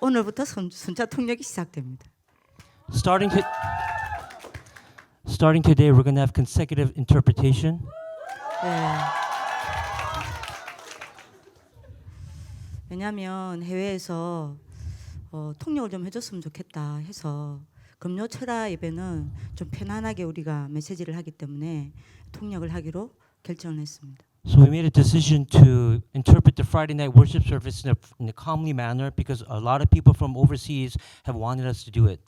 오늘부터 순차 통역이 시작됩니다. Starting today, we're going to have consecutive interpretation. 네. 왜냐하면 해외에서 통역을 좀 해줬으면 좋겠다 해서 금요 철야 예배는 좀 편안하게 우리가 메시지를 하기 때문에 통역을 하기로 결정을 했습니다. So we made a decision to interpret the Friday night worship service in a calmly manner because a lot of people from overseas have wanted us to do it.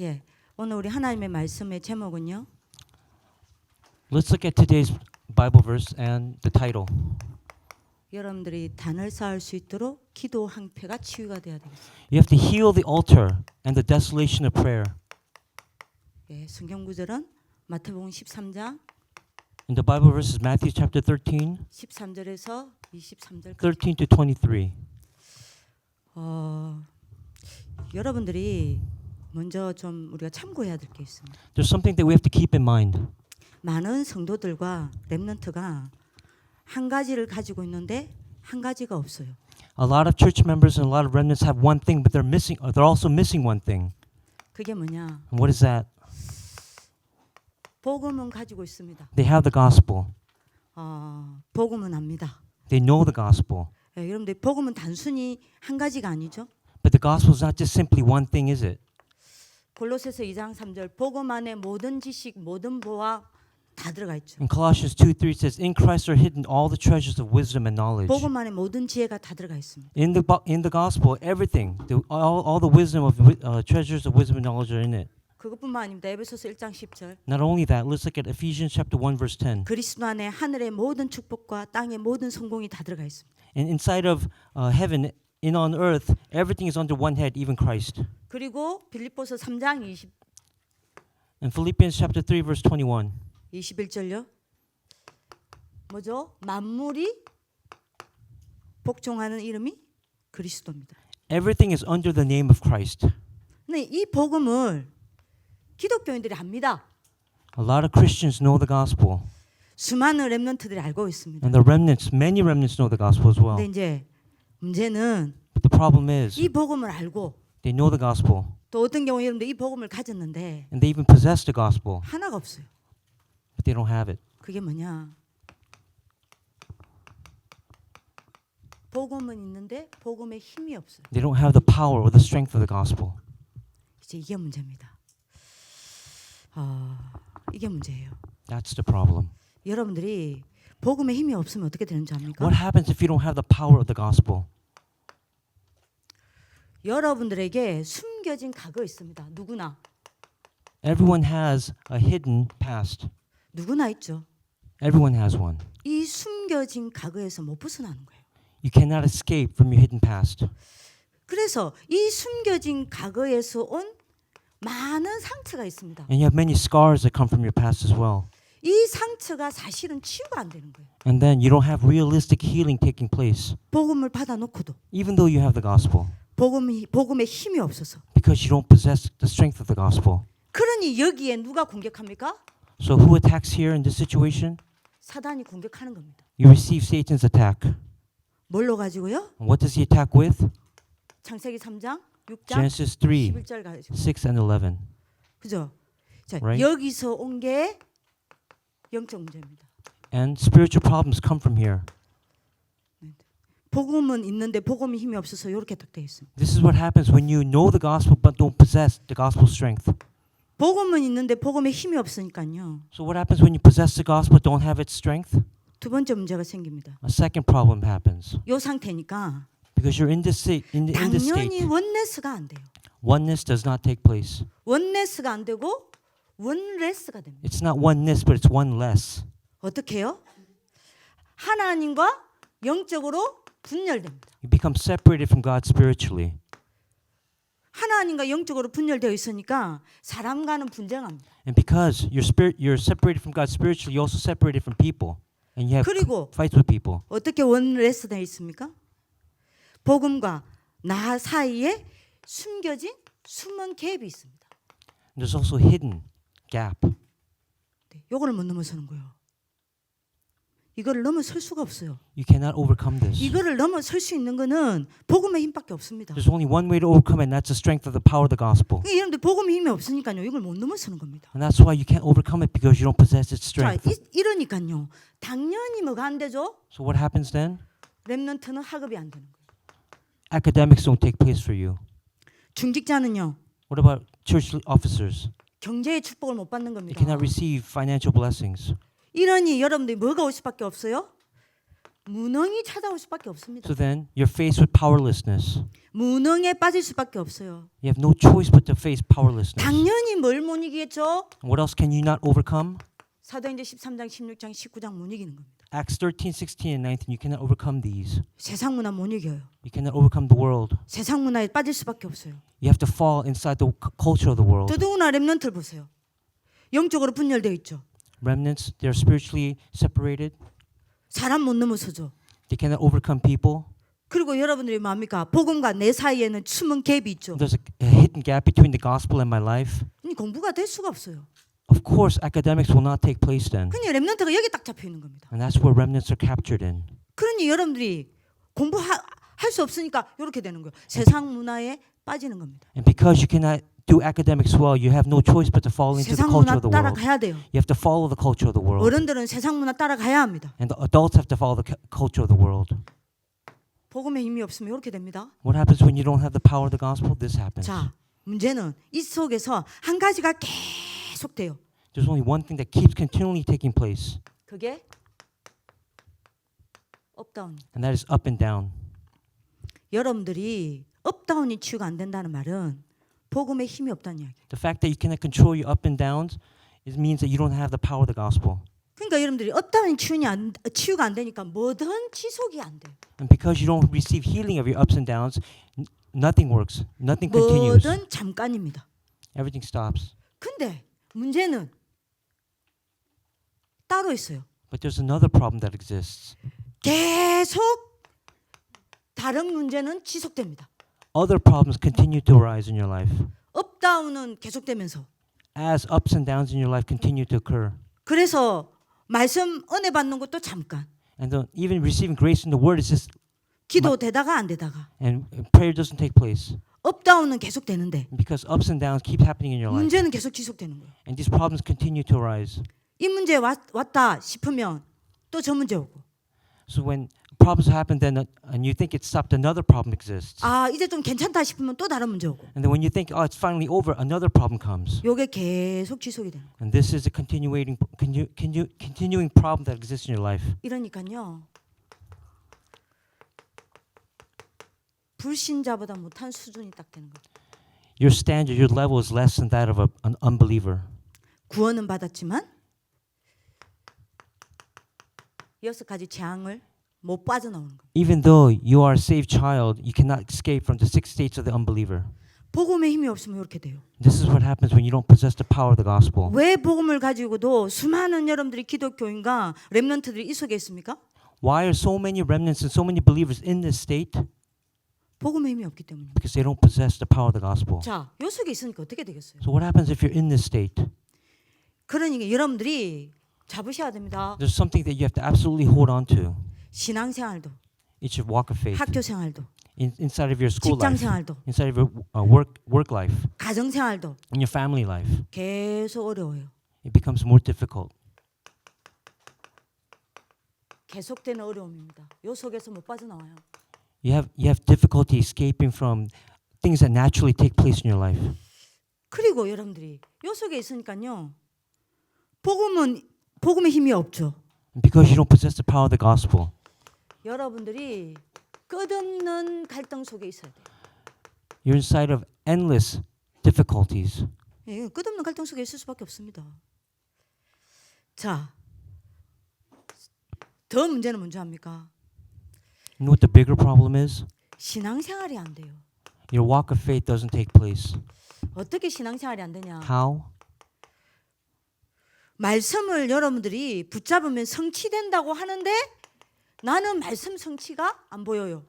예, 오늘 우리 하나님의 말씀의 제목은요. Let's look at today's Bible verse and the title. 여러분들이 단을 쌓을 수 있도록 기도 항폐가 치유가 돼야 되겠습니다. You have to heal the altar and the desolation of prayer. 예, 성경 구절은 마태복음 13장 And the Bible verse is Matthew chapter 13, 13절에서 23절. 13 to 23. 여러분들이 먼저 좀 우리가 참고해야 될 게 있습니다. There's something that we have to keep in mind. 많은 성도들과 렘넌트가 한 가지를 가지고 있는데 한 가지가 없어요. A lot of church members and a lot of remnants have one thing, but they're also missing one thing. 그게 뭐냐? And what is that? 복음은 가지고 있습니다. They have the gospel. 복음은 압니다. They know the gospel. 예, 여러분들 복음은 단순히 한 가지가 아니죠. But the gospel is not just simply one thing, is it? 골로새서 2장 3절 복음 안에 모든 지식, 모든 보화 다 들어가 있죠. In Colossians 2:3 it says, "In Christ are hidden all the treasures of wisdom and knowledge." 복음 안에 모든 지혜가 다 들어가 있습니다. In the gospel, everything, all the wisdom of treasures of wisdom and knowledge are in it. 그것뿐만 아닙니다. 에베소서 1장 10절. Not only that, let's look at Ephesians chapter 1 verse 10. 그리스도 안에 하늘의 모든 축복과 땅의 모든 성공이 다 들어가 있습니다. And inside of heaven, in on earth, everything is under one head, even Christ. 그리고 빌립보서 3장 And Philippians chapter 3 verse 21. 21절요. 뭐죠? 만물이 복종하는 이름이 그리스도입니다. Everything is under the name of Christ. 네, 이 복음을 기독교인들이 압니다. A lot of Christians know the gospel. 수많은 렘넌트들이 알고 있습니다. And the remnants, many remnants know the gospel as well. 근데 이제 문제는 But the problem is, 이 복음을 알고 they know the gospel. 또 어떤 경우 여러분들 이 복음을 가졌는데 And they even possess the gospel, 하나가 없어요. but they don't have it. 그게 뭐냐? 복음은 있는데 복음의 힘이 없어요. They don't have the power or the strength of the gospel. 이제 이게 문제입니다. 이게 문제예요. That's the problem. 여러분들이 복음의 힘이 없으면 어떻게 되는 줄 압니까? What happens if you don't have the power of the gospel? 여러분들에게 숨겨진 과거 있습니다. 누구나 Everyone has a hidden past. 누구나 있죠. Everyone has one. 이 숨겨진 과거에서 못 벗어나는 거예요. You cannot escape from your hidden past. 그래서 이 숨겨진 과거에서 온 많은 상처가 있습니다. And you have many scars that come from your past as well. 이 상처가 사실은 치유가 안 되는 거예요. And then you don't have realistic healing taking place, 복음을 받아놓고도 even though you have the gospel, 복음의 힘이 없어서. because you don't possess the strength of the gospel. 그러니 여기에 누가 공격합니까? So who attacks here in this situation? 사단이 공격하는 겁니다. You receive Satan's attack. 뭘로 가지고요? And what does he attack with? 창세기 3장, 6장, Genesis 3, 11절 가지고. 6 and 11. 그죠? 자, Right. 여기서 온 게 영적 문제입니다. And spiritual problems come from here. 복음은 있는데 복음이 힘이 없어서 이렇게 딱 되어 있습니다. This is what happens when you know the gospel but don't possess the gospel strength. 복음은 있는데 복음에 힘이 없으니까요. So what happens when you possess the gospel but don't have its strength? 두 번째 문제가 생깁니다. A second problem happens. 이 상태니까 Because you're in this state, in this 당연히 state, 원네스가 안 돼요. oneness does not take place. 원네스가 안 되고 원레스가 됩니다. It's not oneness, but it's one less. 어떻게 해요? 하나님과 영적으로 분열됩니다. You become separated from God spiritually. 하나님과 영적으로 분열되어 있으니까 사람과는 분쟁합니다. And because you're separated from God spiritually, you're also separated from people. And you have 그리고 fights with people. 어떻게 원레스되어 있습니까? 복음과 나 사이에 숨겨진 숨은 갭이 있습니다. And there's also hidden gap. 네, 요거를 못 넘어서는 거예요. 이거를 넘어설 수가 없어요. You cannot overcome this. 이거를 넘어설 수 있는 거는 복음의 힘밖에 없습니다. There's only one way to overcome it, and that's the strength of the power of the gospel. 여러분들 복음의 힘이 없으니까요. 이걸 못 넘어서는 겁니다. And that's why you can't overcome it because you don't possess its 자, strength. 이러니까요. 당연히 뭐가 안 되죠? So what happens then? 렘넌트는 학업이 안 되는 거예요. Academics don't take place for you. 중직자는요. What about church officers? 경제의 축복을 못 받는 They 겁니다. cannot receive financial blessings. 이러니 여러분들이 뭐가 올 수밖에 없어요? 무능이 찾아올 수밖에 없습니다. So then you're faced with powerlessness. 무능에 빠질 수밖에 없어요. You have no choice but to face powerlessness. 당연히 뭘 못 이기겠죠? What else can you not overcome? 사도행전 13장, 16장, 19장 못 이기는 겁니다. Acts 13, 16, and 19. You cannot overcome these. 세상 문화 못 이겨요. You cannot overcome the world. 세상 문화에 빠질 수밖에 없어요. You have to fall inside the culture of the world. 더더구나 렘넌트를 보세요. 영적으로 분열되어 있죠. Remnants, they're spiritually separated. 사람 못 넘어서죠. They cannot overcome people. 그리고 여러분들이 뭡니까? 복음과 내 사이에는 숨은 갭이 있죠. There's a hidden gap between the gospel and my life. 공부가 될 수가 없어요. Of course, academics will not take place then. 그러니 렘넌트가 여기 딱 잡혀 있는 겁니다. And that's where remnants are captured in. 그러니 여러분들이 공부할 수 없으니까 이렇게 되는 거예요. 세상 문화에 빠지는 겁니다. And because you cannot do academics well, you have no choice but to fall into the 세상 culture 문화 of the world. 따라가야 돼요. You have to follow the culture of the world. 어른들은 세상 문화 따라가야 합니다. And the adults have to follow the culture of the world. 복음의 힘이 없으면 이렇게 됩니다. What happens when you don't have the power of the gospel? This happens. 자, 문제는 이 속에서 한 가지가 계속돼요. There's only one thing that keeps continually taking place, 그게 업다운. and that is up and down. 여러분들이 업다운이 치유가 안 된다는 말은 복음의 힘이 없다는 이야기. The fact that you cannot control your up and downs means that you don't have the power of the gospel. 그러니까 여러분들이 업다운이 치유가 안 되니까 뭐든 지속이 안 돼요. And because you don't receive healing of your ups and downs, nothing works. Nothing continues. 뭐든 잠깐입니다. Everything stops. 근데 문제는 따로 있어요. But there's another problem that exists. 계속 다른 문제는 지속됩니다. Other problems continue to arise in your life. 업다운은 계속되면서 As ups and downs in your life continue to occur. 그래서 말씀 은혜 받는 것도 잠깐. And even receiving grace in the word is just, 기도되다가 안 되다가. and prayer doesn't take place. 업다운은 계속되는데 Because ups and downs keep happening in your life. 문제는 계속 지속되는 거예요. And these problems continue to arise. 이 문제 왔다 싶으면 또 저 문제 오고. So when problems happen, then and you think it's stopped, another problem exists. 아 이제 좀 괜찮다 싶으면 또 다른 문제 오고. And then when you think, oh, it's finally over, another problem comes. 요게 계속 지속이 되는 거예요. And this is a continuing problem that exists in your life. 이러니까요. 불신자보다 못한 수준이 딱 되는 거예요. Your standard, your level is less than that of an unbeliever. 구원은 받았지만 6가지 재앙을 못 빠져나오는 거예요. Even though you are a saved child, you cannot escape from the 6 states of the unbeliever. 복음의 힘이 없으면 이렇게 돼요. This is what happens when you don't possess the power of the gospel. 왜 복음을 가지고도 수많은 여러분들이 기독교인과 렘넌트들이 이 속에 있습니까? Why are so many remnants and so many believers in this state? 복음의 힘이 없기 때문입니다. Because they don't possess the power of the gospel. 자, 요 속에 있으니까 어떻게 되겠어요? So what happens if you're in this state? 그러니까 여러분들이 잡으셔야 됩니다. There's something that you have to absolutely hold on to. 신앙생활도, It's your walk of faith. 학교생활도, Inside of your school life, 직장생활도, inside of your work life, 가정생활도 in your family life. 계속 어려워요. It becomes more difficult. 계속되는 어려움입니다. 요 속에서 못 빠져나와요. You have difficulty escaping from things that naturally take place in your life. 그리고 여러분들이 요 속에 있으니까요. 복음의 힘이 없죠. And because you don't possess the power of the gospel, 여러분들이 끝없는 갈등 속에 있어야 돼요. you're inside of endless difficulties. 예, 끝없는 갈등 속에 있을 수밖에 없습니다. 자, 더 문제는 뭔지 압니까? You know what the bigger problem is? 신앙생활이 안 돼요. Your walk of faith doesn't take place. 어떻게 신앙생활이 안 되냐? How? 말씀을 여러분들이 붙잡으면 성취된다고 하는데 나는 말씀 성취가 안 보여요.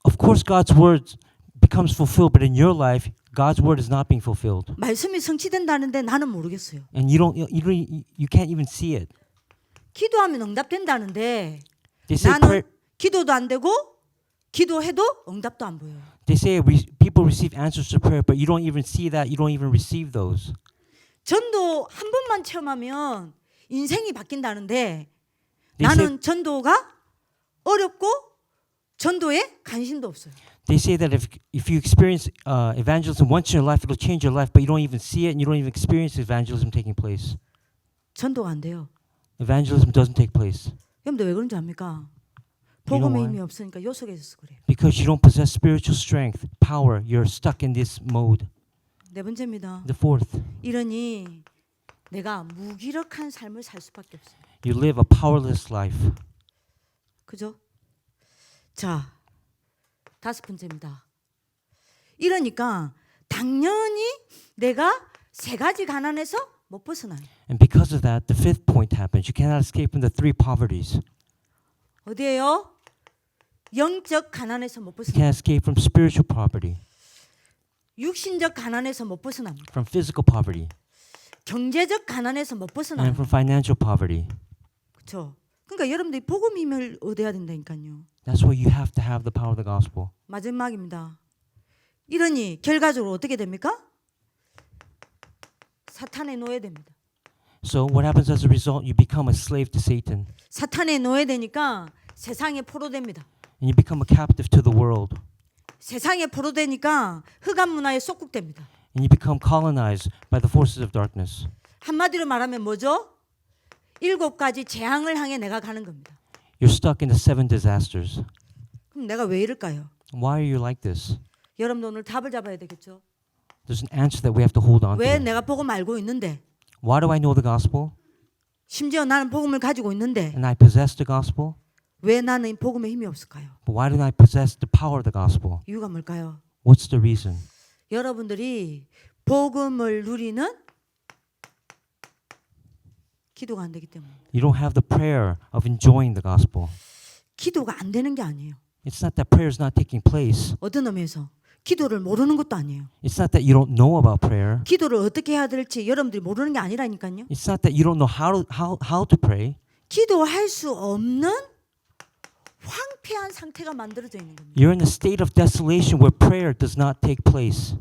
Of course, God's word becomes fulfilled, but in your life, God's word is not being fulfilled, 말씀이 성취된다는데 나는 모르겠어요. and you can't even see it. 기도하면 응답된다는데 They say 나는 prayer, 기도도 안 되고 기도해도 응답도 안 보여요. they say people receive answers to prayer, but you don't even see that. You don't even receive those. 전도 한 번만 체험하면 인생이 바뀐다는데 They say, 나는 전도가 어렵고 전도에 관심도 없어요. they say that if you experience evangelism once in your life, it'll change your life, but you don't even see it and you don't even experience evangelism taking place. 전도가 안 돼요. Evangelism doesn't take place 여러분들 왜 그런지 압니까? You know 복음의 why? 힘이 없으니까 요 속에 있어서 그래요. because you don't possess spiritual strength, power. You're stuck in this mode. 네 번째입니다. The fourth, 이러니 내가 무기력한 삶을 살 수밖에 없어요. you live a powerless life. 그죠? 자, 다섯 번째입니다. 이러니까 당연히 내가 세 가지 가난에서 못 벗어나요. And because of that, the fifth point happens. You cannot escape from the three poverties. 어디에요? 영적 가난에서 못 You 벗어나요. can't escape from spiritual poverty, 육신적 가난에서 못 벗어납니다. from physical poverty, 경제적 가난에서 못 벗어나요. and from financial poverty. 그렇죠? 그러니까 여러분들이 복음 힘을 얻어야 된다니까요. That's why you have to have the power of the gospel. 마지막입니다. 이러니 결과적으로 어떻게 됩니까? 사탄의 노예됩니다. So what happens as a result? You become a slave to Satan, 사탄의 노예되니까 세상에 포로됩니다. and you become a captive to the world, 세상에 포로되니까 흑암 문화에 속국됩니다. and you become colonized by the forces of darkness. 한마디로 말하면 뭐죠? 7가지 재앙을 향해 내가 가는 겁니다. You're stuck in the 7 disasters. 그럼 내가 왜 이럴까요? Why are you like this? 여러분도 오늘 답을 잡아야 되겠죠. There's an answer that we have to hold on 왜 to. 내가 복음 알고 있는데 Why do I know the gospel 심지어 나는 복음을 가지고 있는데 and I possess the gospel? 왜 나는 이 복음에 힘이 없을까요? But why don't I possess the power of the gospel? 이유가 뭘까요? What's the reason? 여러분들이 복음을 누리는 기도가 안 되기 때문에. You don't have the prayer of enjoying the gospel. 기도가 안 되는 게 아니에요. It's not that prayer is not taking place. 어떤 의미에서 기도를 모르는 것도 아니에요. It's not that you don't know about prayer. 기도를 어떻게 해야 될지 여러분들이 모르는 게 아니라니까요. It's not that you don't know how to pray. 기도할 수 없는 황폐한 상태가 만들어져 있는 겁니다. You're in a state of desolation where prayer does not take place.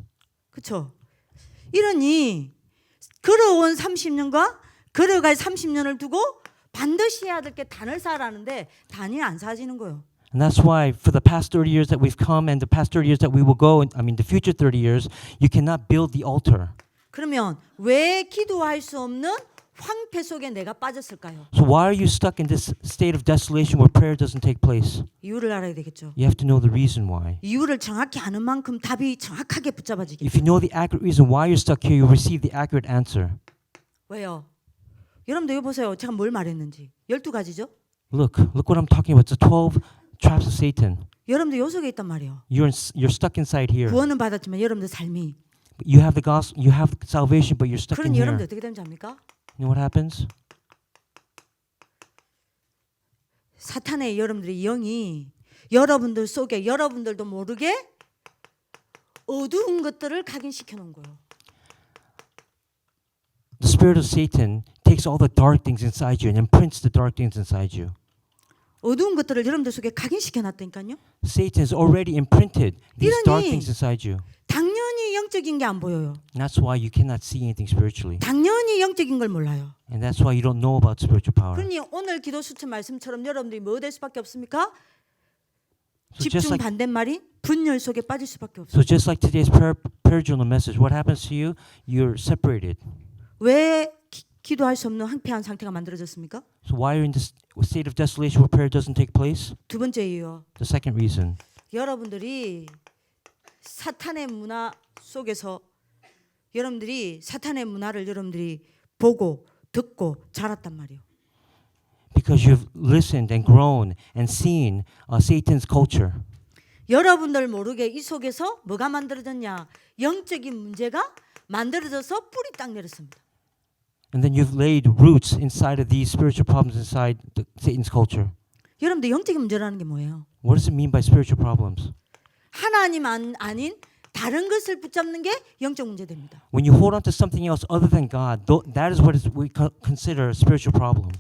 그렇죠? 이러니 걸어온 30년과 걸어갈 30년을 두고 반드시 해야 될 게 단을 쌓으라는데 단이 안 쌓아지는 거예요. And that's why for the past 30 years that we've come and the past 30 years that we will go, the future 30 years, you cannot build the altar. 그러면 왜 기도할 수 없는 황폐 속에 내가 빠졌을까요? So why are you stuck in this state of desolation where prayer doesn't take place? 이유를 알아야 되겠죠. You have to know the reason why. 이유를 정확히 아는 만큼 답이 정확하게 붙잡아지겠죠. If you know the accurate reason why you're stuck here, you'll receive the accurate answer. 왜요? 여러분들 이거 보세요. 제가 뭘 말했는지. 12가지죠? Look what I'm talking about. It's the 12 traps of Satan. 여러분들 요 속에 있단 말이에요. You're stuck inside here. 구원은 받았지만 여러분들 삶이. You have the gospel, you have salvation, but you're stuck in 그러니 here. 여러분들 어떻게 되는지 압니까? You know what happens? 사탄의 여러분들의 영이 여러분들 속에 여러분들도 모르게 어두운 것들을 각인시켜 놓은 거예요. The spirit of Satan takes all the dark things inside you and imprints the dark things inside you. 어두운 것들을 여러분들 속에 각인시켜 놨다니까요. Satan has already imprinted these dark 이러니 things inside you. 당연히 영적인 게 안 보여요. And that's why you cannot see anything spiritually. 당연히 영적인 걸 몰라요. And that's why you don't know about spiritual power. 그러니 오늘 기도 수첩 말씀처럼 여러분들이 뭐 될 수밖에 없습니까? So just 집중 like 반대말이 분열 속에 빠질 수밖에 없어요. so just like today's prayer journal message, what happens to you? You're separated. 왜 기도할 수 없는 황폐한 상태가 만들어졌습니까? So why are you in this state of desolation where prayer doesn't take place? 두 번째 이유요. The second reason. 여러분들이 사탄의 문화 속에서 여러분들이 사탄의 문화를 여러분들이 보고 듣고 자랐단 말이에요. Because you've listened and grown and seen Satan's culture. 여러분들 모르게 이 속에서 뭐가 만들어졌냐? 영적인 문제가 만들어져서 뿌리 딱 내렸습니다. And then you've laid roots inside of these spiritual problems inside Satan's culture. 여러분들 영적인 문제라는 게 뭐예요? What does it mean by spiritual problems? 하나님 아닌 다른 것을 붙잡는 게 영적 문제 됩니다. When you hold on to something else other than God, that is what we consider a spiritual problem.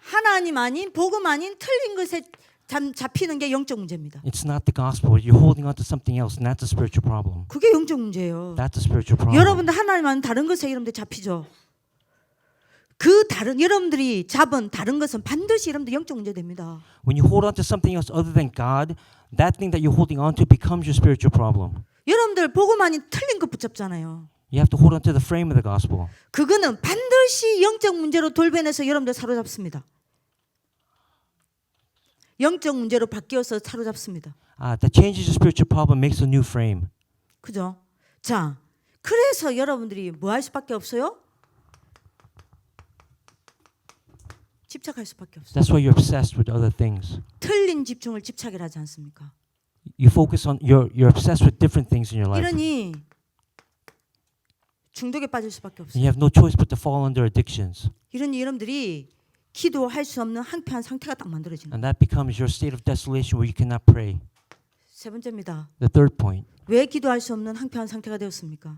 하나님 아닌 복음 아닌 틀린 것에 잡히는 게 영적 문제입니다. It's not the gospel. You're holding on to something else, and that's a spiritual problem. 그게 영적 문제예요. That's a spiritual problem. 여러분들 하나님 아닌 다른 것에 여러분들 잡히죠. 그 다른 여러분들이 잡은 다른 것은 반드시 여러분들 영적 문제 됩니다. When you hold on to something else other than God, that thing that you're holding on to becomes your spiritual problem. 여러분들 복음 아닌 틀린 것 붙잡잖아요. You have to hold on to the frame of the gospel. 그거는 반드시 영적 문제로 돌변해서 여러분들 사로잡습니다. 영적 문제로 바뀌어서 사로잡습니다. That changes your spiritual problem, makes a new frame. 그죠? 자, 그래서 여러분들이 뭐 할 수밖에 없어요? 집착할 수밖에 없어요. That's why you're obsessed with other things. 틀린 집중을 집착을 하지 않습니까? You focus on you're obsessed with different things in your life. 이러니 중독에 빠질 수밖에 And 없어요. you have no choice but to fall under addictions. 이러니 여러분들이 기도할 수 없는 한패한 상태가 딱 만들어지는 거예요. And that becomes your state of desolation where you cannot pray. 세 번째입니다. The third point. 왜 기도할 수 없는 한패한 상태가 되었습니까?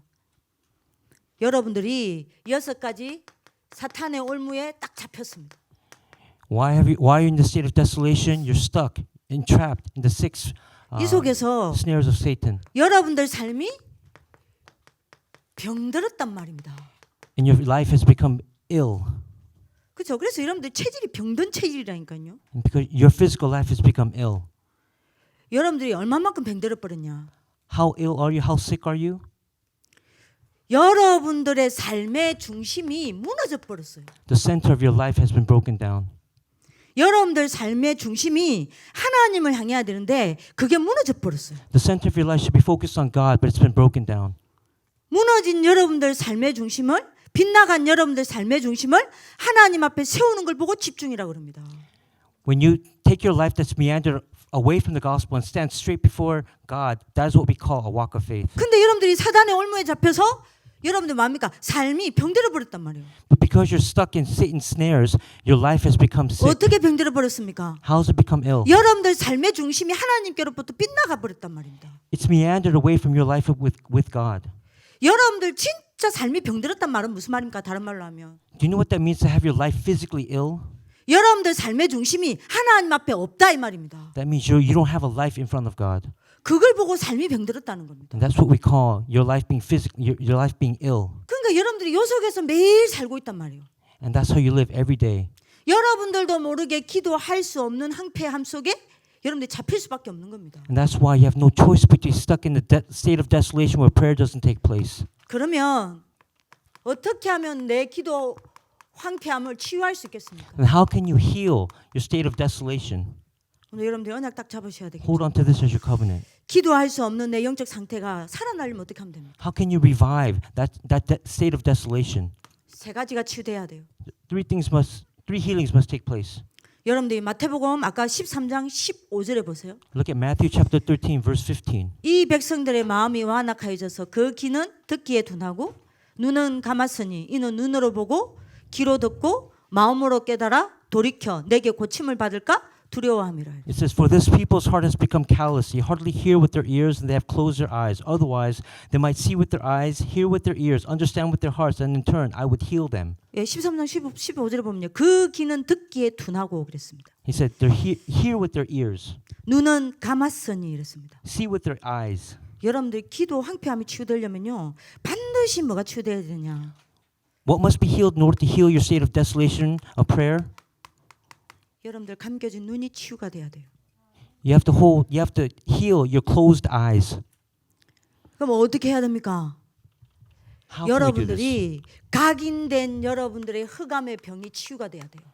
여러분들이 6가지 사탄의 올무에 딱 잡혔습니다. Why are you in the state of desolation? You're stuck, entrapped in the 6 이 속에서 snares of Satan. 여러분들 삶이 병들었단 말입니다. And your life has become ill. 그렇죠? 그래서 여러분들 체질이 병든 체질이라니까요. And because your physical life has become ill. 여러분들이 얼마만큼 병들어 버렸냐? How ill are you? How sick are you? 여러분들의 삶의 중심이 무너져 버렸어요. The center of your life has been broken down. 여러분들 삶의 중심이 하나님을 향해야 되는데 그게 무너져 버렸어요. The center of your life should be focused on God, but it's been broken down. 무너진 여러분들 삶의 중심을 빗나간 여러분들 삶의 중심을 하나님 앞에 세우는 걸 보고 집중이라고 합니다. When you take your life that's meandered away from the gospel and stand straight before God, that is what we call a walk of faith. 근데 여러분들이 사단의 올무에 잡혀서 여러분들 뭡니까? 삶이 병들어 버렸단 말이에요. But because you're stuck in Satan's snares, your life has become sick. 어떻게 병들어 버렸습니까? How has it become ill? 여러분들 삶의 중심이 하나님께로부터 빗나가 버렸단 말입니다. It's meandered away from your life with God. 여러분들 진짜 삶이 병들었단 말은 무슨 말입니까? 다른 말로 하면 Do you know what that means to have your life physically ill? 여러분들 삶의 중심이 하나님 앞에 없다 이 말입니다. That means you don't have a life in front of God. 그걸 보고 삶이 병들었다는 겁니다. And that's what we call your life being your life being ill. 그러니까 여러분들이 요 속에서 매일 살고 있단 말이에요. And that's how you live every day. 여러분들도 모르게 기도할 수 없는 항폐함 속에 여러분들이 잡힐 수밖에 없는 겁니다. And that's why you have no choice but to be stuck in the state of desolation where prayer doesn't take place. 그러면 어떻게 하면 내 기도 황폐함을 치유할 수 있겠습니까? And how can you heal your state of desolation? 오늘 여러분들 언약 딱 잡으셔야 되겠죠. Hold on to this as your covenant. 기도할 수 없는 내 영적 상태가 살아나려면 어떻게 하면 됩니까? How can you revive that state of desolation? 세 가지가 치유돼야 돼요. Three healings must take place. 여러분들이 마태복음 아까 13장 15절에 보세요. Look at Matthew chapter 13 verse 15. 이 백성들의 마음이 완악하여져서 그 귀는 듣기에 둔하고 눈은 감았으니 이는 눈으로 보고 귀로 듣고 마음으로 깨달아 돌이켜 내게 고침을 받을까 두려워함이라. It says, "For this people's heart has become callous. They hardly hear with their ears, and they have closed their eyes. Otherwise, they might see with their eyes, hear with their ears, understand with their hearts, and in turn, I would heal them." 예, 13장 15절에 보면요. 그 귀는 듣기에 둔하고 그랬습니다. He said, "They hear with their ears, 눈은 감았으니 이랬습니다. see with their eyes." 여러분들 기도 황폐함이 치유되려면요. 반드시 뭐가 치유돼야 되냐? What must be healed in order to heal your state of desolation of prayer? 여러분들 감겨진 눈이 치유가 돼야 돼요. You have to heal your closed eyes. 그럼 어떻게 해야 됩니까? How can we do this? 여러분들이 각인된 여러분들의 흑암의 병이 치유가 돼야 돼요.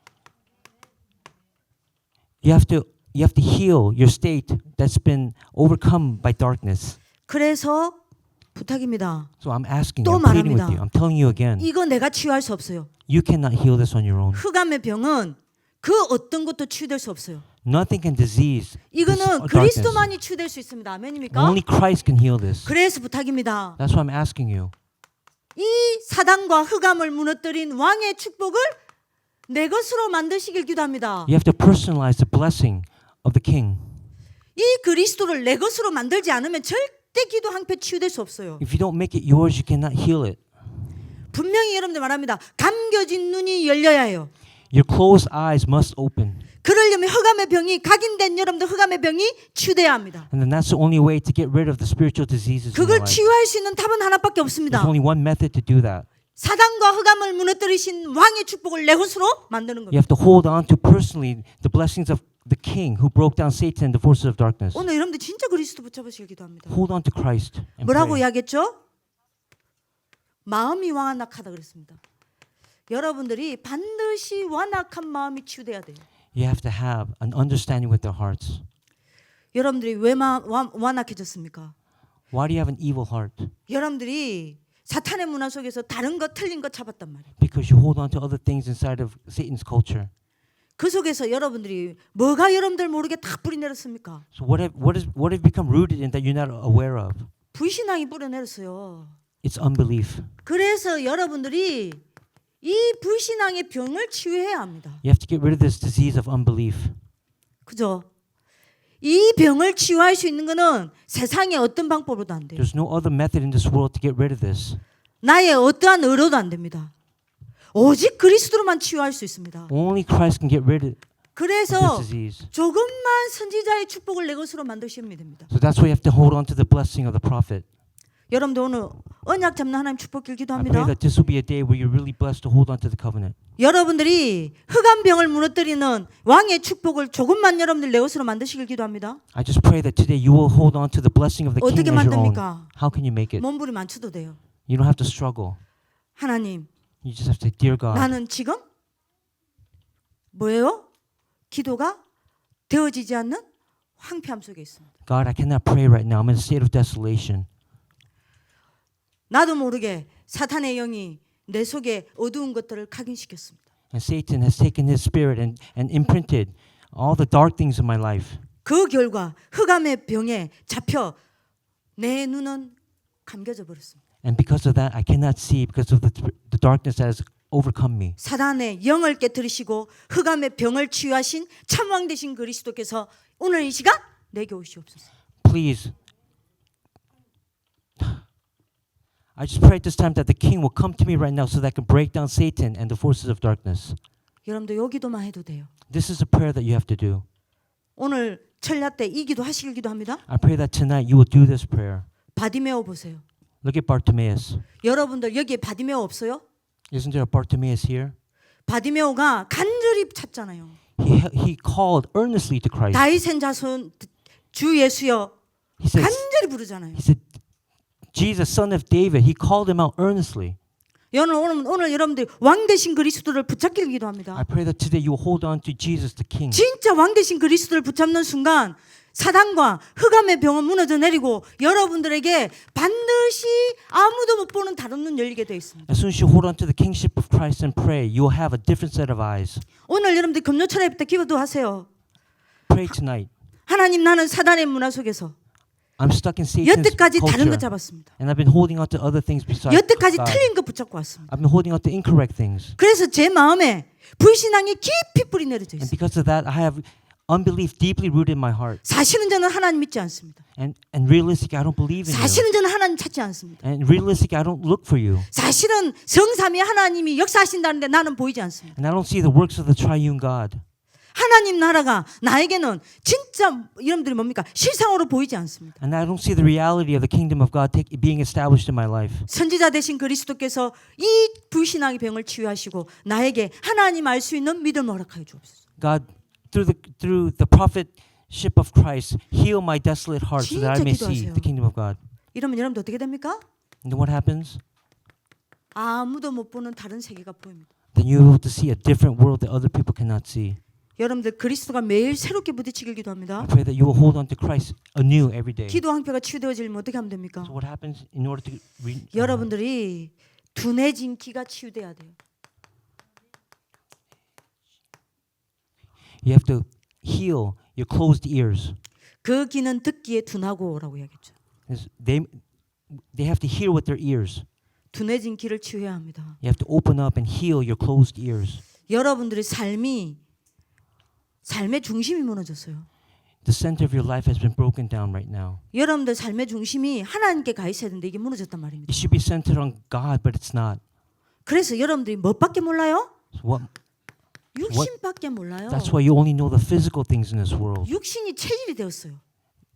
You have to heal your state that's been overcome by darkness. 그래서 부탁입니다. So I'm asking 또 you, I'm pleading with 말합니다. you, I'm telling you again, 이거 내가 치유할 수 없어요. you cannot heal this on your own. 흑암의 병은 그 어떤 것도 치유될 수 없어요. Nothing can disease this 이거는 darkness. 그리스도만이 치유될 수 있습니다. 아멘입니까? Only Christ can heal this. 그래서 부탁입니다. That's why I'm asking you. 이 사단과 흑암을 무너뜨린 왕의 축복을 내 것으로 만드시길 기도합니다. You have to personalize the blessing of the King. 이 그리스도를 내 것으로 만들지 않으면 절대 기도 항폐 치유될 수 없어요. If you don't make it yours, you cannot heal it. 분명히 여러분들 말합니다. 감겨진 눈이 열려야 해요. Your closed eyes must open. 그러려면 흑암의 병이 각인된 여러분들 흑암의 병이 치유돼야 합니다. And then that's the only way to get rid of the spiritual diseases in your 그걸 life. 치유할 수 있는 답은 하나밖에 없습니다. There's only one method to do that. 사단과 흑암을 무너뜨리신 왕의 축복을 내 것으로 만드는 You 겁니다. have to hold on to personally the blessings of the King who broke down Satan and the forces of darkness. 오늘 여러분들 진짜 그리스도 붙잡으시길 기도합니다. Hold on to Christ and 뭐라고 pray. 이야기했죠? 마음이 완악하다 그랬습니다. 여러분들이 반드시 완악한 마음이 치유돼야 돼요. You have to have an understanding with their hearts. 여러분들이 왜 완악해졌습니까? Why do you have an evil heart? 여러분들이 사탄의 문화 속에서 다른 것 틀린 것 잡았단 말이에요. Because you hold on to other things inside of Satan's culture. 그 속에서 여러분들이 뭐가 여러분들 모르게 다 뿌리 내렸습니까? So what have become rooted in that you're not aware of? 불신앙이 뿌려 내렸어요. It's unbelief. 그래서 여러분들이 이 불신앙의 병을 치유해야 합니다. You have to get rid of this disease of unbelief. 그죠? 이 병을 치유할 수 있는 거는 세상의 어떤 방법으로도 안 돼요. There's no other method in this world to get rid of this. 나의 어떠한 의로도 안 됩니다. 오직 그리스도로만 치유할 수 있습니다. Only Christ can get rid of 그래서 this disease. 조금만 선지자의 축복을 내 것으로 만드시면 됩니다. So that's why you have to hold on to the blessing of the prophet. 여러분들 오늘 언약 잡는 하나님 축복길 I pray 기도합니다. that this will be a day where you're really blessed to hold on to the covenant. 여러분들이 흑암병을 무너뜨리는 왕의 축복을 조금만 여러분들 내 것으로 만드시길 기도합니다. I just pray that today you will hold on to the blessing of the 어떻게 king as your own. 만듭니까? How can you make it? 몸부림 안 쳐도 돼요. You don't have to struggle. 하나님, You just have to say, Dear God, 나는 지금 뭐예요? 기도가 되어지지 않는 황폐함 속에 있습니다. God, I cannot pray right now. I'm in a state of desolation. 나도 모르게 사탄의 영이 내 속에 어두운 것들을 각인시켰습니다. And Satan has taken his spirit and imprinted all the dark things in my life. 그 결과 흑암의 병에 잡혀 내 눈은 감겨져 버렸습니다. And because of that, I cannot see because of the darkness that has overcome me. 사단의 영을 깨뜨리시고 흑암의 병을 치유하신 참왕 되신 그리스도께서 오늘 이 시간 내게 오시옵소서. Please, I just pray at this time that the King will come to me right now so that I can break down Satan and the forces of darkness. 여러분도 요 기도만 해도 돼요. This is a prayer that you have to do. 오늘 철야 때 이 기도 하시길 기도합니다. I pray that tonight you will do this prayer. 바디메오 보세요. Look at Bartimaeus. 여러분들 여기에 바디메오 없어요? Isn't there a Bartimaeus here? 바디메오가 간절히 찾잖아요. He called earnestly to Christ. 다윗의 자손 주 예수여 He said, 간절히 부르잖아요. Jesus, son of David. He called him out earnestly. 오늘 여러분들 왕 되신 그리스도를 붙잡길 I 기도합니다. pray that today you will hold on to Jesus the King. 진짜 왕 되신 그리스도를 붙잡는 순간 사단과 흑암의 병은 무너져 내리고 여러분들에게 반드시 아무도 못 보는 다른 눈 열리게 되어 있습니다. As soon as you hold on to the kingship of Christ and pray, you will have a different set of eyes. 오늘 여러분들 금요철에부터 기도하세요. Pray tonight. 하나님, 나는 사단의 문화 속에서 I'm stuck in Satan's 여태까지 다른 것 culture, 잡았습니다. and I've been holding on to other things besides 여태까지 God. 틀린 거 붙잡고 왔습니다. I've been holding on to incorrect things, 그래서 제 마음에 불신앙이 깊이 뿌리 내려져 and 있습니다. because of that, I have unbelief deeply rooted in my heart. 사실은 저는 하나님 믿지 않습니다. And realistic, I don't believe in you. 사실은 저는 하나님 찾지 않습니다. And realistic, I don't look for you. 사실은 성삼위 하나님이 역사하신다는데 나는 보이지 않습니다. And I don't see the works of the triune God. 하나님 나라가 나에게는 진짜 여러분들이 뭡니까? 실상으로 보이지 않습니다. And I don't see the reality of the kingdom of God being established in my life. 선지자 되신 그리스도께서 이 불신앙의 병을 치유하시고 나에게 하나님 알 수 있는 믿음을 허락하여 주옵소서. God, through the prophetship of Christ, heal my desolate heart so that I may see 기도하세요. the kingdom of God. 이러면 여러분들 어떻게 됩니까? And then what happens? 아무도 못 보는 다른 세계가 보입니다. Then you're able to see a different world that other people cannot see. 여러분들 그리스도가 매일 새롭게 부딪히길 I 기도합니다. pray that you will hold on to Christ anew every day. 기도 황폐가 치유되어지면 어떻게 하면 됩니까? So what happens in order to 여러분들이 둔해진 귀가 치유돼야 돼요. you have to heal your closed ears. 그 귀는 듣기에 둔하고라고 이야기했죠. They have to hear with their ears. 둔해진 귀를 치유해야 합니다. You have to open up and heal your closed ears. 여러분들의 삶의 중심이 무너졌어요. The center of your life has been broken down right now. 여러분들 삶의 중심이 하나님께 가 있어야 되는데 이게 무너졌단 말입니다. It should be centered on God, but it's not. 그래서 여러분들이 무엇밖에 몰라요? So what? 육신밖에 몰라요. That's why you only know the physical things in this world. 육신이 체질이 되었어요.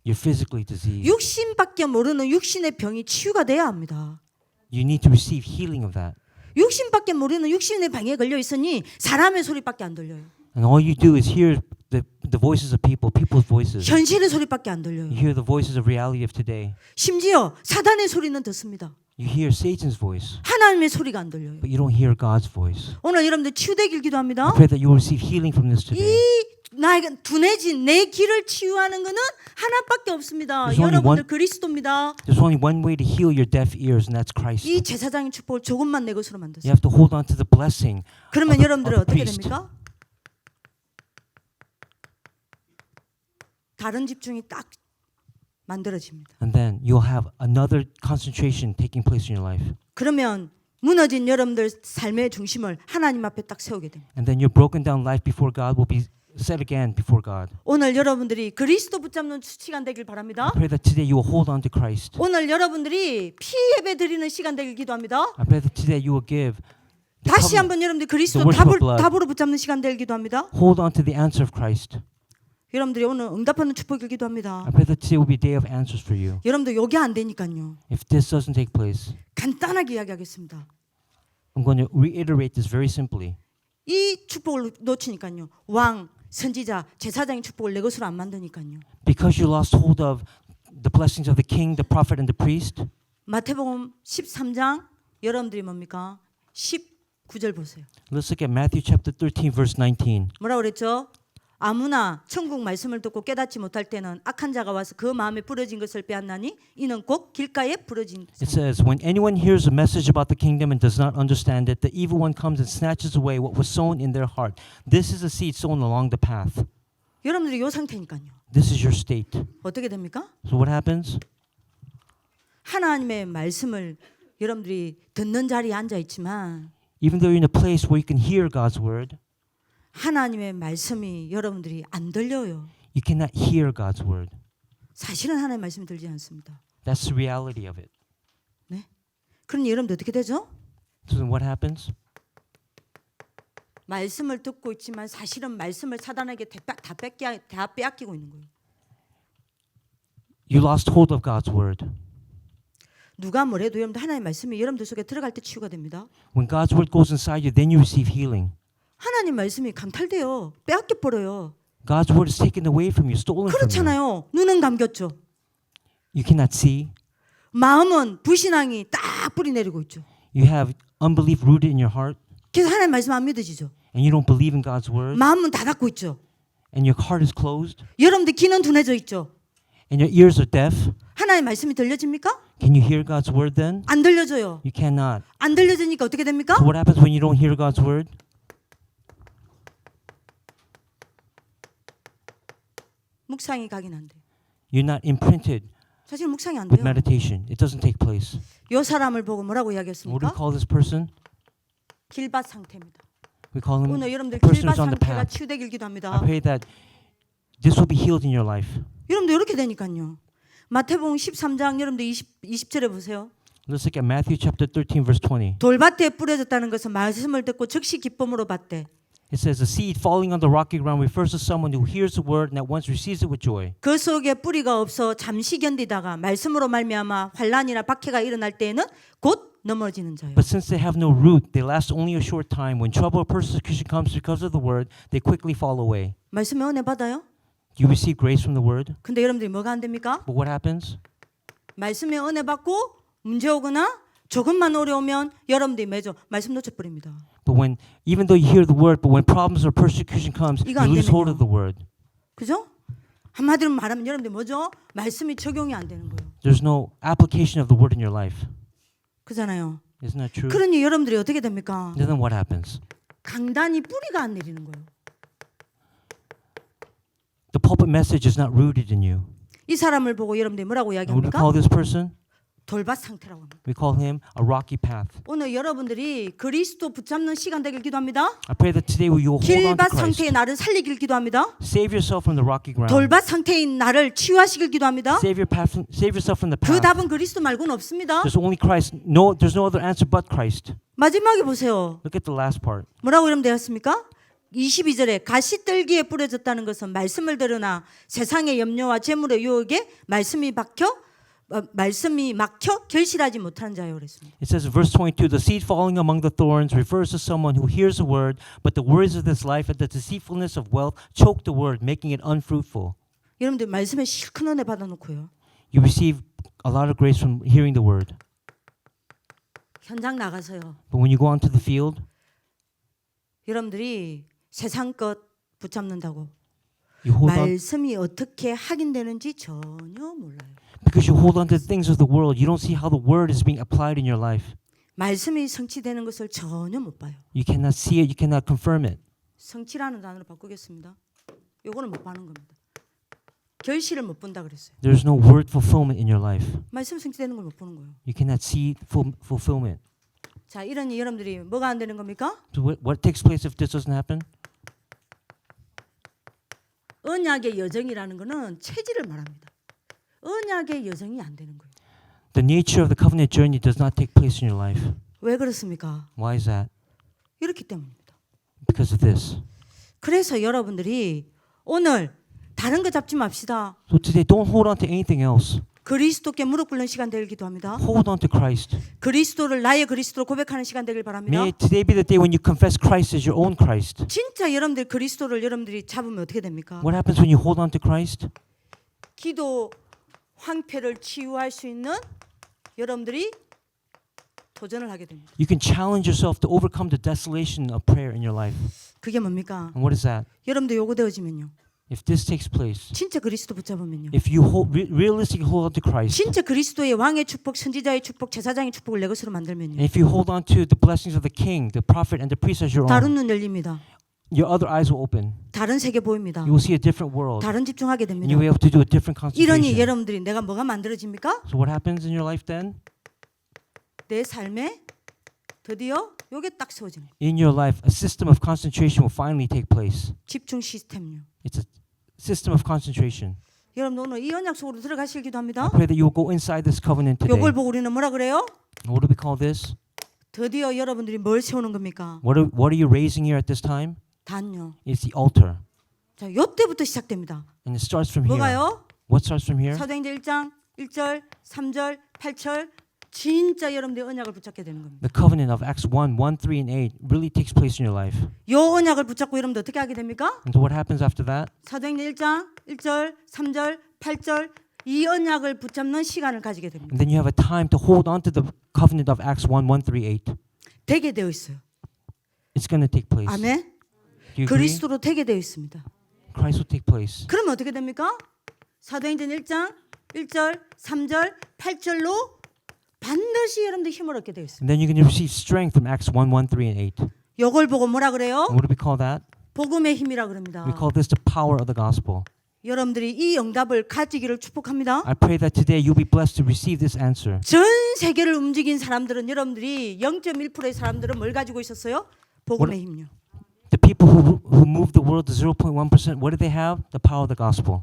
You're physically diseased. 육신밖에 모르는 육신의 병이 치유가 돼야 합니다. You need to receive healing of that. 육신밖에 모르는 육신의 병에 걸려 있으니 사람의 소리밖에 안 들려요. And all you do is hear the voices of people, people's voices. 현실의 소리밖에 안 들려요. You hear the voices of reality of today. 심지어 사단의 소리는 듣습니다. You hear Satan's voice, 하나님의 소리가 안 들려요. but you don't hear God's voice. 오늘 여러분들 치유되길 기도합니다. I pray that you will receive healing from this today. 나에게 둔해진 내 길을 치유하는 것은 하나밖에 없습니다. There's only 여러분들 one- 그리스도입니다. There's only one way to heal your deaf ears, and that's Christ. 이 제사장의 축복을 조금만 내 것으로 You 만드세요. have to hold on to the blessing. 그러면 of the 여러분들은 어떻게 priest. 됩니까? 다른 집중이 딱 만들어집니다. And then you'll have another concentration taking place in your life. 그러면 무너진 여러분들 삶의 중심을 하나님 앞에 딱 세우게 됩니다. And then your broken down life before God will be set again before God. 오늘 여러분들이 그리스도 붙잡는 시간 되길 바랍니다. I pray that today you will hold on to Christ. 오늘 여러분들이 피 예배 드리는 시간 되길 기도합니다. I pray that today you will give the 다시 covenant. 한번 여러분들 그리스도 The worship of blood. 답으로 붙잡는 시간 되길 기도합니다. Hold on to the answer of Christ. 여러분들이 오늘 응답하는 축복을 기도합니다. I pray that today will be a day of answers for you. 여러분들 요게 안 되니까요. If this doesn't take place, 간단하게 이야기하겠습니다. I'm going to reiterate this very simply. 이 축복을 놓치니까요. 왕, 선지자, 제사장의 축복을 내 것으로 안 만드니까요. Because you lost hold of the blessings of the king, the prophet, and the priest. 마태복음 13장 여러분들이 뭡니까? 19절 보세요. Let's look at Matthew chapter 13, verse 19. 뭐라고 그랬죠? 아무나 천국 말씀을 듣고 깨닫지 못할 때는 악한 자가 와서 그 마음에 부러진 것을 빼앗나니 이는 곧 길가에 부러진 It says, when anyone hears a message about the kingdom and does not understand it, the evil one comes and snatches away what was sown in their heart. This is a seed sown along the path. 여러분들이 요 상태니까요. This is your state. 어떻게 됩니까? So what happens? 하나님의 말씀을 여러분들이 듣는 자리에 앉아 있지만 Even though you're in a place where you can hear God's word, 하나님의 말씀이 여러분들이 안 들려요. you cannot hear God's word. 사실은 하나님의 말씀이 들지 않습니다. That's the reality of it. 네? 그러니 여러분들 어떻게 되죠? So then what happens? 말씀을 듣고 있지만 사실은 말씀을 사단에게 다 빼앗기고 있는 거예요. You lost hold of God's word. 누가 뭐래도 여러분들 하나님의 말씀이 여러분들 속에 들어갈 때 치유가 됩니다. When God's word goes inside you, then you receive healing. 하나님 말씀이 강탈돼요. 빼앗겨 버려요. God's word is taken away from you, stolen from you. 그렇잖아요. 눈은 감겼죠. You cannot see. 마음은 불신앙이 딱 뿌리 내리고 있죠. You have unbelief rooted in your heart, 그래서 하나님 말씀 안 믿어지죠. and you don't believe in God's word, 마음은 다 닫고 있죠. and your heart is closed, 여러분들 귀는 둔해져 있죠. and your ears are deaf. 하나님 말씀이 들려집니까? Can you hear God's word then? 안 들려져요. You cannot. 안 들려지니까 어떻게 됩니까? So what happens when you don't hear God's word? 묵상이 가긴 한데. You're not imprinted 사실 묵상이 안 with 돼요. meditation. It doesn't take place. 요 사람을 보고 뭐라고 What do we 이야기했습니까? call this person? 길밭 상태입니다. We call him 오늘 a 여러분들 person 길밭 who's on the 상태가 path. 치유되길 I 기도합니다. pray that this will be healed in your life. 여러분들 이렇게 되니까요. 마태복음 13장 여러분들 20절에 보세요. Let's look at Matthew chapter 13, verse 20. 돌밭에 뿌려졌다는 것은 말씀을 듣고 즉시 기쁨으로 받되 It says, a seed falling on the rocky ground refers to someone who hears the word and at once receives it with joy. 그 속에 뿌리가 없어 잠시 견디다가 말씀으로 말미암아 환난이나 박해가 일어날 때에는 곧 넘어지는 자예요. But since they have no root, they last only a short time. When trouble or persecution comes because of the word, they quickly fall away. 말씀에 은혜 받아요? You receive grace from the word, 근데 여러분들이 뭐가 안 됩니까? but what happens? 말씀에 은혜 받고 문제 오거나 조금만 어려우면 여러분들이 매죠. 말씀 놓쳐버립니다. But when, even though you hear the word, but when problems or persecution comes, you 이거 안 lose hold 되면요. of the word. 그죠? 한마디로 말하면 여러분들 뭐죠? 말씀이 적용이 안 되는 거예요. There's no application of the word in your life. 그잖아요. Isn't that true? 그러니 여러분들이 어떻게 됩니까? Then what happens? 강단이 뿌리가 안 내리는 거예요. The pulpit message is not rooted in you. 이 사람을 보고 여러분들이 뭐라고 And what do we 이야기합니까? call this person? 돌밭 상태라고 합니다. We call him a rocky path. 오늘 여러분들이 그리스도 붙잡는 시간 되길 기도합니다. I pray that today you will hold on to 길밭 Christ. 상태의 나를 살리길 기도합니다. Save yourself from the rocky ground. 돌밭 상태인 나를 치유하시길 기도합니다. Save yourself from the 그 path. 답은 그리스도 말고는 없습니다. There's only Christ. No, there's no other answer but Christ. 마지막에 보세요. Look at the last part. 뭐라고 이러면 되었습니까? 22절에 가시떨기에 뿌려졌다는 것은 말씀을 들으나 세상의 염려와 재물의 유혹에 말씀이 막혀 결실하지 못하는 자요 그랬습니다. It says in verse 22, the seed falling among the thorns refers to someone who hears the word, but the worries of this life and the deceitfulness of wealth choke the word, making it unfruitful. 여러분들 말씀에 실컷 은혜 받아놓고요. You receive a lot of grace from hearing the word. 현장 나가서요. But when you go onto the field, 여러분들이 세상 것 붙잡는다고 you hold on. 말씀이 어떻게 확인되는지 전혀 몰라요. Because you hold on to the things of the world, you don't see how the word is being applied in your life. 말씀이 성취되는 것을 전혀 못 봐요. You cannot see it, you cannot confirm it. 성취라는 단어로 바꾸겠습니다. 요거는 못 보는 겁니다. 결실을 못 본다 그랬어요. There's no word fulfillment in your life. 말씀 성취되는 걸 못 보는 거예요. You cannot see fulfillment. 자, 이러니 여러분들이 뭐가 안 되는 겁니까? So what takes place if this doesn't happen? 언약의 여정이라는 거는 체질을 말합니다. 언약의 여정이 안 되는 거예요. The nature of the covenant journey does not take place in your life. 왜 그렇습니까? Why is that? 이렇기 때문입니다. Because of this. 그래서 여러분들이 오늘 다른 거 잡지 맙시다. So today, don't hold on to anything else. 그리스도께 무릎 꿇는 시간 되길 기도합니다. Hold on to Christ. 그리스도를 나의 그리스도로 고백하는 시간 되길 바랍니다. May today be the day when you confess Christ as your own Christ. 진짜 여러분들 그리스도를 여러분들이 잡으면 어떻게 됩니까? What happens when you hold on to Christ? 기도 황폐를 치유할 수 있는 여러분들이 도전을 하게 됩니다. You can challenge yourself to overcome the desolation of prayer in your life. 그게 뭡니까? And what is that? 여러분들 요거 되어지면요. If this takes place, 진짜 그리스도 붙잡으면요. if you realistically hold on to Christ, 진짜 그리스도의 왕의 축복, 선지자의 축복, 제사장의 축복을 내 것으로 만들면요. and if you hold on to the blessings of the king, the prophet, and the priest as your 다른 own, 눈 열립니다. your other eyes will open. 다른 세계 보입니다. You will see a different world. 다른 집중하게 And 됩니다. you will be able to do a different 이러니 concentration. 여러분들이 내가 뭐가 만들어집니까? So what happens in your life then? 내 삶에 드디어 요게 딱 세워집니다. In your life, a system of concentration will finally take place. 집중 시스템요. It's a system of concentration. 여러분 오늘 이 언약 속으로 들어가실 기도합니다. I pray that you will go inside this covenant today. 요걸 보고 우리는 뭐라 그래요? What do we call this? 드디어 여러분들이 뭘 세우는 겁니까? What are you raising here at this time? 단요. It's the altar. 자, 요때부터 시작됩니다. And it starts from here. 뭐가요? What starts from here? 사도행전 1장 1절, 3절, 8절 진짜 여러분들이 언약을 붙잡게 되는 겁니다. The covenant of Acts 1, 1, 3, and 8 really takes place in your life. 요 언약을 붙잡고 여러분들 어떻게 하게 됩니까? And so what happens after that? 사도행전 1장 1절, 3절, 8절 이 언약을 붙잡는 시간을 가지게 됩니다. And then you have a time to hold on to the covenant of Acts 1, 1, 3, 8. 되게 되어 있어요. It's going to take place. 아멘. Do you agree? 그리스도로 되게 되어 있습니다. Christ will take place. 그러면 어떻게 됩니까? 사도행전 1장 1절, 3절, 8절로 반드시 여러분들 힘을 얻게 되어 있습니다. And then you're going to receive strength from Acts 1, 1, 3, and 8. 요걸 보고 뭐라 그래요? And what do we call that? 복음의 힘이라 그럽니다. We call this the power of the gospel. 여러분들이 이 응답을 가지기를 축복합니다. I pray that today you'll be blessed to receive this answer. 전 세계를 움직인 사람들은 여러분들이 0.1%의 사람들은 뭘 가지고 있었어요? 복음의 힘요. The people who moved the world to 0.1%, what do they have? The power of the gospel.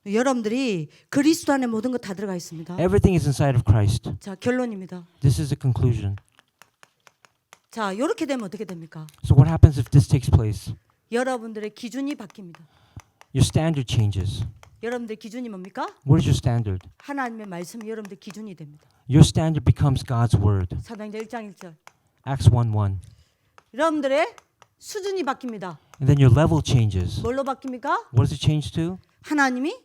여러분들이 그리스도 안에 모든 것 다 들어가 있습니다. Everything is inside of Christ. 자, 결론입니다. This is the conclusion. 자, 이렇게 되면 어떻게 됩니까? So what happens if this takes place? 여러분들의 기준이 바뀝니다. Your standard changes. 여러분들 기준이 뭡니까? What is your standard? 하나님의 말씀이 여러분들 기준이 됩니다. Your standard becomes God's word. 사도행전 1장 1절. Acts 1, 1. 여러분들의 수준이 바뀝니다. And then your level changes. 뭘로 바뀝니까? What does it change to? 하나님이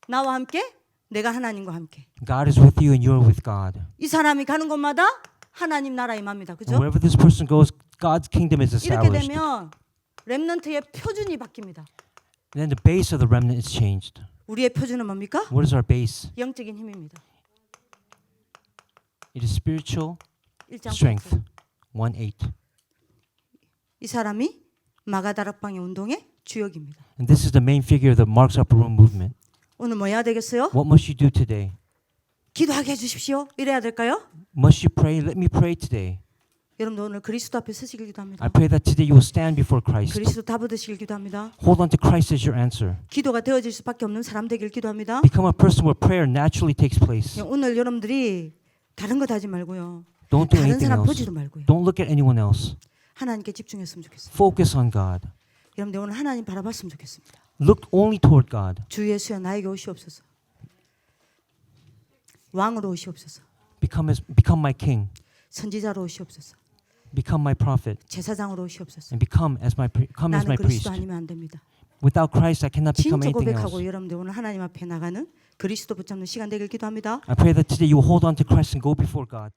나와 함께 내가 하나님과 함께. God is with you and you're with God. 이 사람이 가는 곳마다 하나님 나라 임합니다. And 그죠? wherever this person goes, God's kingdom is 이렇게 established. 되면 렘넌트의 표준이 바뀝니다. And then the base of the remnant is changed. 우리의 표준은 뭡니까? What is our base? 영적인 힘입니다. It is spiritual 1장 strength. 8절. 1, 8. 이 사람이 마가다락방의 운동의 주역입니다. And this is the main figure of the Mark's Upper Room movement. 오늘 뭐 해야 되겠어요? What must you do today? 기도하게 해주십시오. 이래야 될까요? Must you pray? Let me pray today. 여러분들 오늘 그리스도 앞에 서시길 기도합니다. I pray that today you will stand before Christ. 그리스도 답 얻으시길 기도합니다. Hold on to Christ as your answer. 기도가 되어질 수밖에 없는 사람 되길 기도합니다. Become a person where prayer naturally takes place. 오늘 여러분들이 다른 거 하지 말고요. Don't do 다른 anything 사람 else. 보지도 말고요. Don't look at anyone else. 하나님께 집중했으면 좋겠습니다. Focus on God. 여러분들 오늘 하나님 바라봤으면 좋겠습니다. Look only toward God. 주 예수여 나에게 오시옵소서. 왕으로 오시옵소서. Become my king. 선지자로 오시옵소서. Become my prophet. 제사장으로 오시옵소서. And come as my 나는 priest. 그리스도 아니면 안 됩니다. Without Christ, I cannot become 진짜 anything else. 고백하고 여러분들 오늘 하나님 앞에 나가는 그리스도 붙잡는 시간 되길 기도합니다. I pray that today you will hold on to Christ and go before God.